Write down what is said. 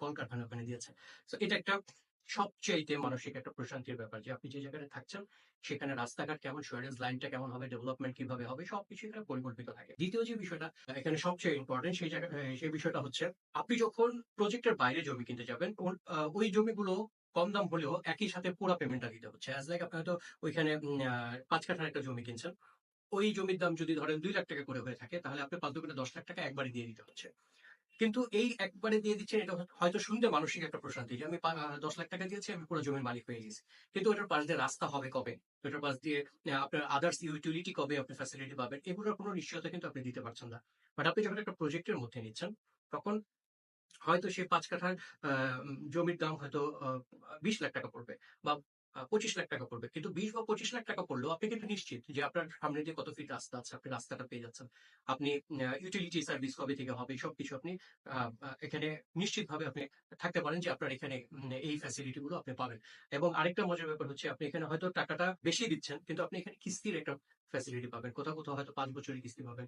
কলকারখানা ওখানে দিয়েছে। তো এটা একটা সবচাইতে মানসিক একটা প্রশান্তির ব্যাপার যে আপনি যে জায়গায় থাকছেন সেখানে রাস্তাঘাট কেমন, সুয়ারেজ লাইনটা কেমন হবে, ডেভেলপমেন্ট কিভাবে হবে, সবকিছু এখানে পরিকল্পিত থাকে। দ্বিতীয় যে বিষয়টা এখানে সবচেয়ে ইম্পর্টেন্ট সেই বিষয়টা হচ্ছে আপনি যখন প্রজেক্টের বাইরে জমি কিনতে যাবেন ওই জমিগুলো কম দাম হলেও একই সাথে পুরা পেমেন্টটা দিতে হচ্ছে। অ্যাজ লাইক আপনি হয়তো ওইখানে ৫ কাঠার একটা জমি কিনছেন। ওই জমির দাম যদি ধরেন ২ লাখ টাকা করে হয়ে থাকে তাহলে আপনার ৫ দুগুণে ১০ লাখ টাকা একবারে দিয়ে দিতে হচ্ছে। কিন্তু এই একবারে দিয়ে দিচ্ছেন এটা হয়তো শুনতে মানসিক একটা প্রশান্তি যে আমি ১০ লাখ টাকা দিয়েছি, আমি পুরো জমির মালিক হয়ে গেছি। কিন্তু ওটার পাশ দিয়ে রাস্তা হবে কবে? ওটার পাশ দিয়ে আপনার আদার্স ইউটিলিটি কবে আপনি ফ্যাসিলিটি পাবেন? এগুলোর কোনো নিশ্চয়তা কিন্তু আপনি দিতে পারছেন না। বাট আপনি যখন একটা প্রজেক্টের মধ্যে নিচ্ছেন, তখন হয়তো সেই ৫ কাঠার জমির দাম হয়তো ২০ লাখ টাকা পড়বে বা ২৫ লাখ টাকা পড়বে। কিন্তু ২০ বা ২৫ লাখ টাকা পড়লেও আপনি কিন্তু নিশ্চিত যে আপনার সামনে দিয়ে কত ফিট রাস্তা আছে, আপনি রাস্তাটা পেয়ে যাচ্ছেন। আপনি ইউটিলিটি সার্ভিস কবে থেকে হবে সবকিছু আপনি আ আ এখানে নিশ্চিতভাবে আপনি থাকতে পারেন যে আপনার এখানে এই ফ্যাসিলিটি গুলো আপনি পাবেন। এবং আরেকটা মজার ব্যাপার হচ্ছে আপনি এখানে হয়তো টাকাটা বেশি দিচ্ছেন কিন্তু আপনি এখানে কিস্তির একটা ফ্যাসিলিটি পাবেন। কোথাও হয়তো ৫ বছরের কিস্তি পাবেন।